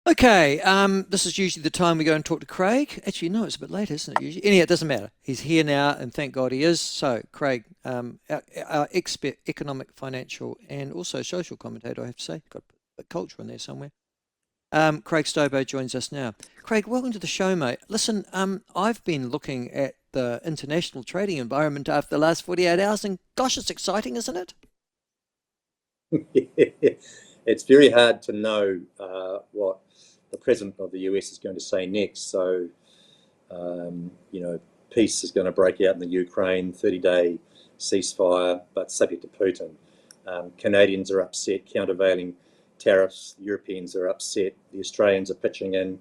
Okay, this is usually the time we go and talk to Craig. Actually, no, it's a bit later, isn't it, usually? Anyhow, it doesn't matter. He's here now, and thank God he is. So, Craig, our expert, economic, financial, and also social commentator, I have to say. Got a culture in there somewhere. Craig Stobo joins us now. Craig, welcome to the show, mate. Listen, I've been looking at the international trading environment after the last 48 hours, and gosh, it's exciting, isn't it? It's very hard to know what the president of the US is going to say next. So, peace is going to break out in the Ukraine, 30-day ceasefire, but subject to Putin. Canadians are upset, countervailing tariffs. The Europeans are upset. The Australians are pitching in.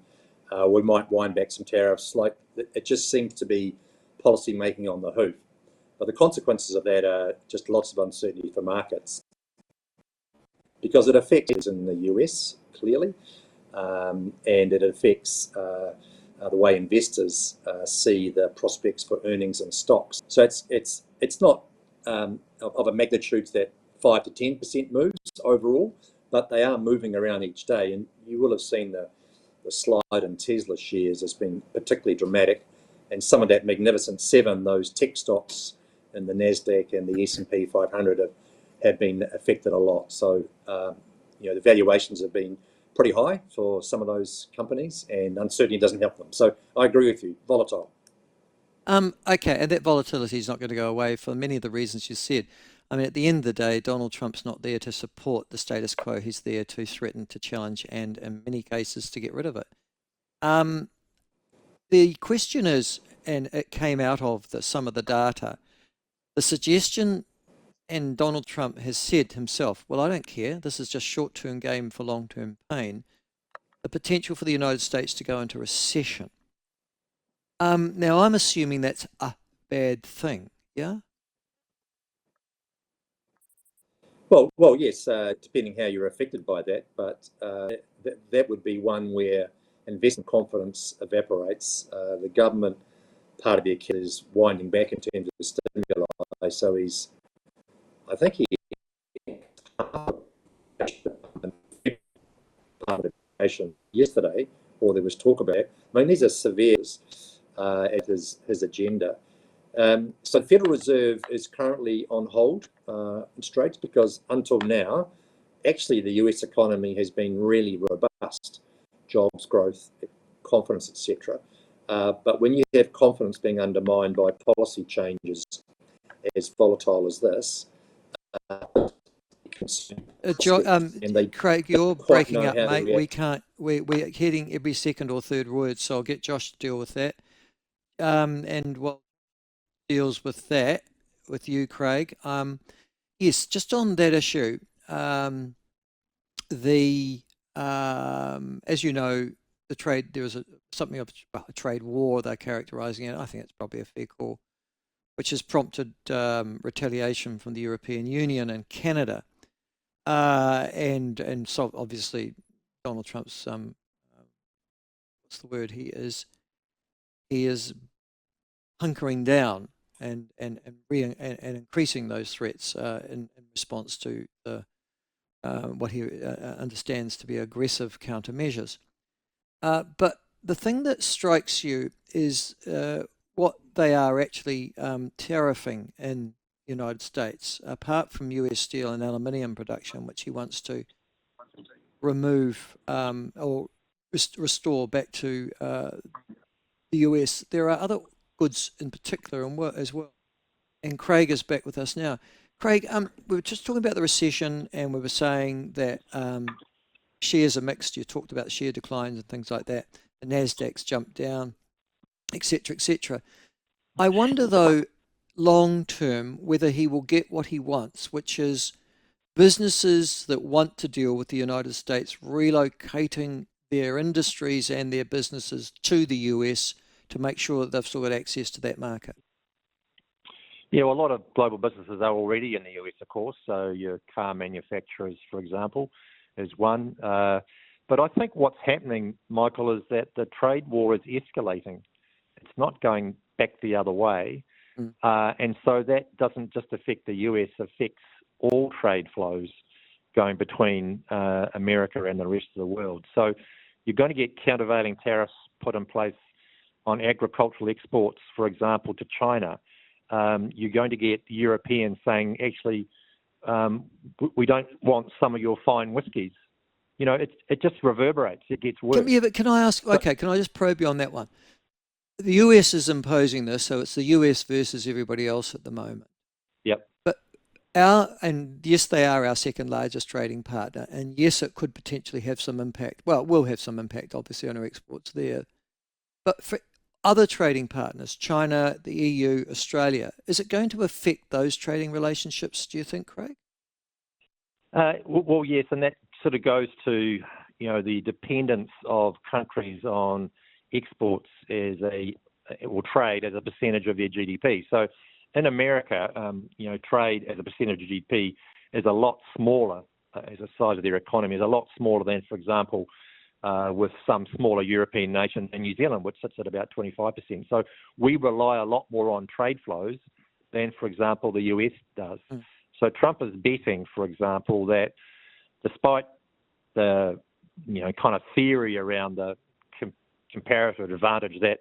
We might wind back some tariffs. Like, it just seems to be policy making on the hoof. But the consequences of that are just lots of uncertainty for markets, because it affects in the US, clearly, and it affects the way investors see the prospects for earnings and stocks. So it's not of a magnitude that 5 to 10% moves overall, but they are moving around each day. And you will have seen the slide in Tesla shares has been particularly dramatic, and some of that magnificent seven, those tech stocks in the Nasdaq and the S&P 500 have been affected a lot. So, the valuations have been pretty high for some of those companies, and uncertainty doesn't help them. So I agree with you, volatile. Okay, and that volatility is not going to go away for many of the reasons you said. I mean, at the end of the day, Donald Trump's not there to support the status quo. He's there to threaten, to challenge, and in many cases to get rid of it. The question is, and it came out of some of the data, the suggestion, and Donald Trump has said himself, well, I don't care. This is just short-term game for long-term pain. The potential for the United States to go into recession. Now, I'm assuming that's a bad thing, yeah? Well, yes, depending how you're affected by that, but that would be one where investment confidence evaporates. The government part of the account is winding back in terms of stimuli. So I think he yesterday, or there was talk about it. I mean, these are severe at his agenda. So the Federal Reserve is currently on hold in straits, because until now, actually the US economy has been really robust, jobs growth, confidence, etc. But when you have confidence being undermined by policy changes as volatile as this, Craig, you're breaking up, mate. We can't. We're hitting every second or third word, so I'll get Josh to deal with that. And what deals with that with you, Craig? Yes, just on that issue, as you know, the trade, there was something of a trade war they're characterising it. I think it's probably a fair call, which has prompted retaliation from the European Union and Canada. And so obviously Donald Trump's what's the word? He is hunkering down and increasing those threats in response to what he understands to be aggressive countermeasures. But the thing that strikes you is what they are actually tariffing in the United States, apart from US steel and aluminium production, which he wants to remove or restore back to the US. There are other goods in particular as well. And Craig is back with us now. Craig, we were just talking about the recession, and we were saying that shares are mixed. You talked about share declines and things like that. The Nasdaq's jumped down, etc., etc. I wonder, though, long term, whether he will get what he wants, which is businesses that want to deal with the United States relocating their industries and their businesses to the US to make sure that they've still got access to that market. Yeah, well, a lot of global businesses are already in the US, of course. So your car manufacturers, for example, is one. But I think what's happening, Michael, is that the trade war is escalating. It's not going back the other way. And so that doesn't just affect the US, it affects all trade flows going between America and the rest of the world. So you're going to get countervailing tariffs put in place on agricultural exports, for example, to China. You're going to get Europeans saying, actually, we don't want some of your fine whiskies. You know, it just reverberates. It gets worse. But can I ask, okay, can I just probe you on that one? The US is imposing this, so it's the US versus everybody else at the moment. Yep. But and yes, they are our second largest trading partner, and yes, it could potentially have some impact. Well, it will have some impact, obviously, on our exports there. But for other trading partners, China, the EU, Australia, is it going to affect those trading relationships, do you think, Craig? Well, yes, and that sort of goes to, the dependence of countries on exports or trade as a percentage of their GDP. So in America, trade as a percentage of GDP is a lot smaller, as a size of their economy is a lot smaller than, for example, with some smaller European nations and New Zealand, which sits at about 25%. So we rely a lot more on trade flows than, for example, the US does. Mm. So Trump is betting, for example, that despite the kind of theory around the comparative advantage that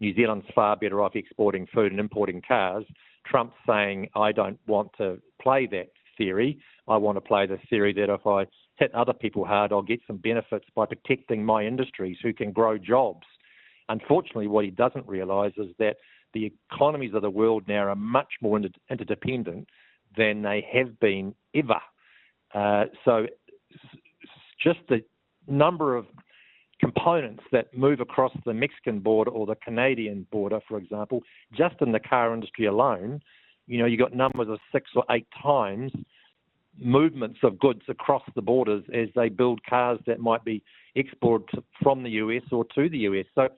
New Zealand's far better off exporting food and importing cars, Trump's saying, I don't want to play that theory. I want to play the theory that if I hit other people hard, I'll get some benefits by protecting my industries who can grow jobs. Unfortunately, what he doesn't realise is that the economies of the world now are much more interdependent than they have been ever. So just the number of components that move across the Mexican border or the Canadian border, for example, just in the car industry alone, you got numbers of 6 or 8 times movements of goods across the borders as they build cars that might be exported from the US or to the US. So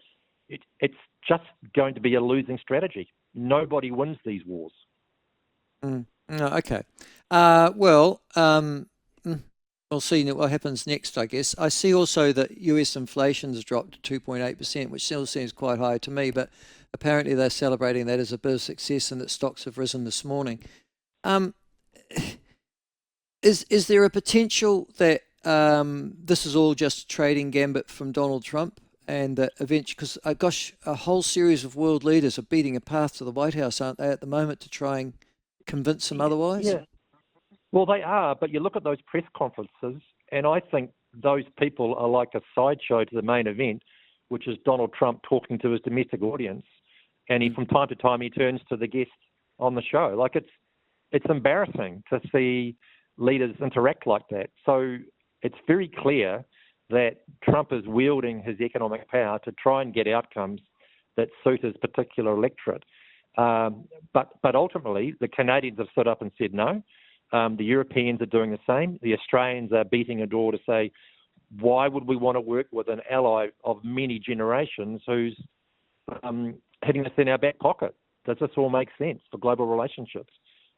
it's just going to be a losing strategy. Nobody wins these wars. Okay. We'll see what happens next, I guess. I see also that US inflation has dropped to 2.8%, which still seems quite high to me, but apparently they're celebrating that as a bit of success and that stocks have risen this morning. Is there a potential that this is all just a trading gambit from Donald Trump and that eventually, because a whole series of world leaders are beating a path to the White House, aren't they, at the moment, to try and convince them otherwise? Yeah. Well, they are, but you look at those press conferences, and I think those people are like a sideshow to the main event, which is Donald Trump talking to his domestic audience, and from time to time he turns to the guest on the show. Like it's embarrassing to see leaders interact like that. So it's very clear that Trump is wielding his economic power to try and get outcomes that suit his particular electorate. But ultimately, the Canadians have stood up and said no. The Europeans are doing the same. The Australians are beating a door to say, why would we want to work with an ally of many generations who's hitting us in our back pocket? Does this all make sense for global relationships?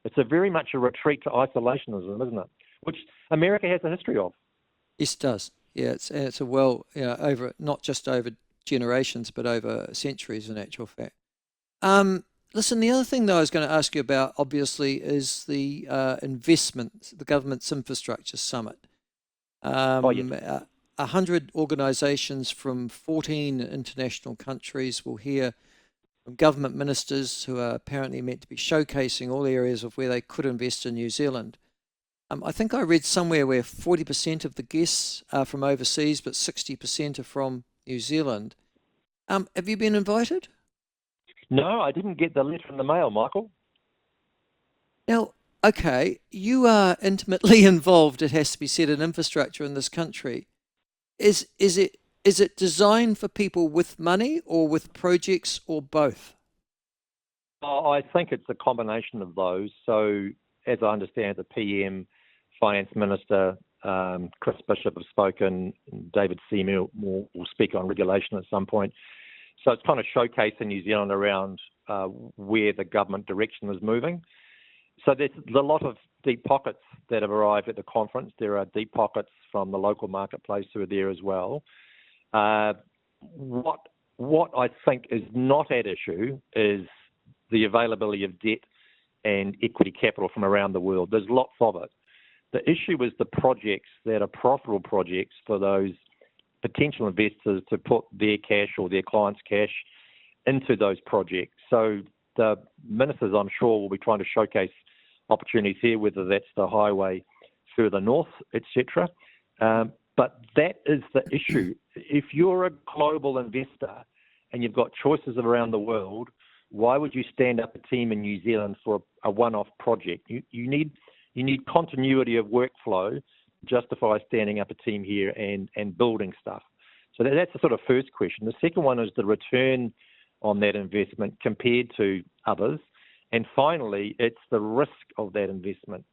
It's very much a retreat to isolationism, isn't it? Which America has a history of. Yes, it does. Yeah, it's a over not just over generations, but over centuries in actual fact. Listen, the other thing that I was going to ask you about, obviously, is the investment, the government's infrastructure summit. 100 organisations from 14 international countries will hear from government ministers who are apparently meant to be showcasing all areas of where they could invest in New Zealand. I think I read somewhere where 40% of the guests are from overseas, but 60% are from New Zealand. Have you been invited? No, I didn't get the letter in the mail, Michael. Now, okay, you are intimately involved, it has to be said, in infrastructure in this country. Is it designed for people with money or with projects or both? I think it's a combination of those. So, as I understand, the PM, Finance Minister, Chris Bishop have spoken, David Seymour will speak on regulation at some point. So it's kind of showcasing New Zealand around where the government direction is moving. So there's a lot of deep pockets that have arrived at the conference. There are deep pockets from the local marketplace who are there as well. What I think is not at issue is the availability of debt and equity capital from around the world. There's lots of it. The issue is the projects that are profitable projects for those potential investors to put their cash or their clients' cash into those projects. So the ministers, I'm sure, will be trying to showcase opportunities here, whether that's the highway further north, etc. But that is the issue. If you're a global investor and you've got choices around the world, why would you stand up a team in New Zealand for a one-off project? You need continuity of workflow to justify standing up a team here and building stuff. So that's the sort of first question. The second one is the return on that investment compared to others. And finally, it's the risk of that investment.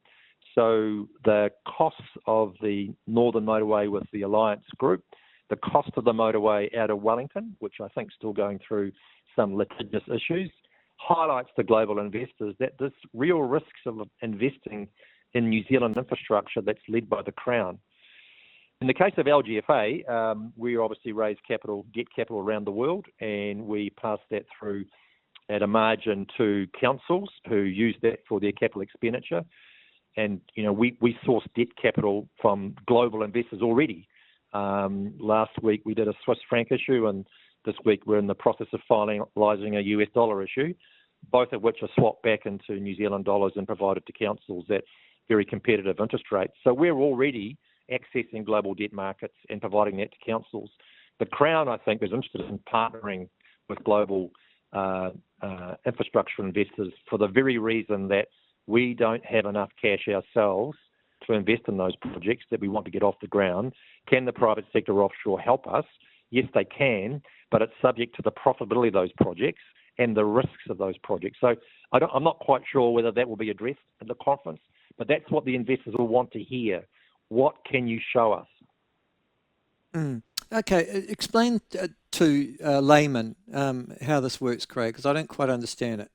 So the costs of the Northern Motorway with the Alliance Group, the cost of the motorway out of Wellington, which I think is still going through some litigious issues, highlights to global investors that there's real risks of investing in New Zealand infrastructure that's led by the Crown. In the case of LGFA, we obviously raise capital, debt capital around the world, and we pass that through at a margin to councils who use that for their capital expenditure. And, we source debt capital from global investors already. Last week we did a Swiss franc issue, and this week we're in the process of finalising a US dollar issue, both of which are swapped back into New Zealand dollars and provided to councils at very competitive interest rates. So we're already accessing global debt markets and providing that to councils. The Crown, I think, is interested in partnering with global infrastructure investors for the very reason that we don't have enough cash ourselves to invest in those projects that we want to get off the ground. Can the private sector offshore help us? Yes, they can, but it's subject to the profitability of those projects and the risks of those projects. So I'm not quite sure whether that will be addressed at the conference, but that's what the investors will want to hear. What can you show us? Okay, explain to laymen how this works, Craig, because I don't quite understand it.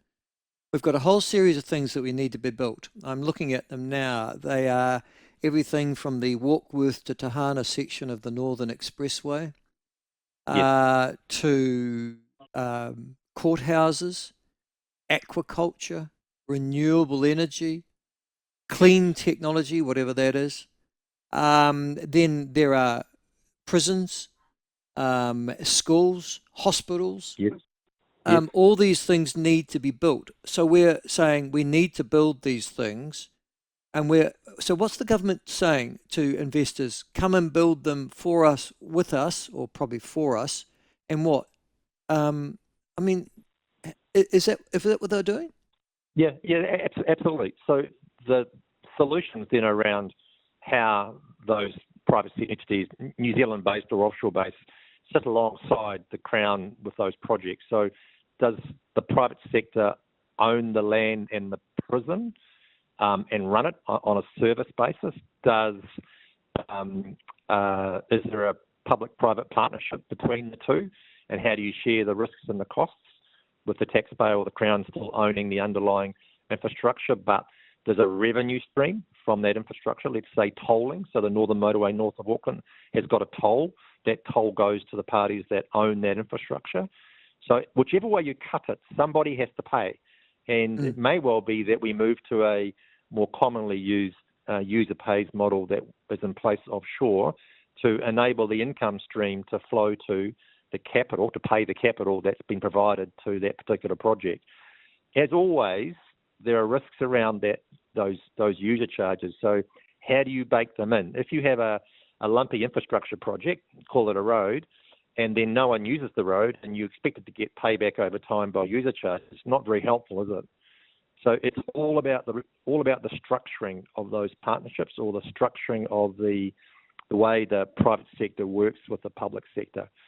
We've got a whole series of things that we need to be built. I'm looking at them now. They are everything from the Warkworth to Tahana section of the Northern Expressway to courthouses, aquaculture, renewable energy, clean technology, whatever that is. Then there are prisons, schools, hospitals. Yes. All these things need to be built. So we're saying we need to build these things. So what's the government saying to investors? Come and build them for us, with us, or probably for us. And what? Is that what they're doing? Yeah, absolutely. So the solutions then around how those private entities, New Zealand-based or offshore-based, sit alongside the Crown with those projects. So does the private sector own the land and the prison and run it on a service basis? Is there a public-private partnership between the two? And how do you share the risks and the costs with the taxpayer or the Crown still owning the underlying infrastructure, but there's a revenue stream from that infrastructure, let's say tolling. So the Northern Motorway north of Auckland has got a toll. That toll goes to the parties that own that infrastructure. So whichever way you cut it, somebody has to pay. And it may well be that we move to a more commonly used user pays model that is in place offshore to enable the income stream to flow to the capital, to pay the capital that's been provided to that particular project. As always, there are risks around those user charges. So how do you bake them in? If you have a lumpy infrastructure project, call it a road, and then no one uses the road and you expect it to get payback over time by user charges, it's not very helpful, is it? So it's all about the structuring of those partnerships, or the structuring of the way the private sector works with the public sector.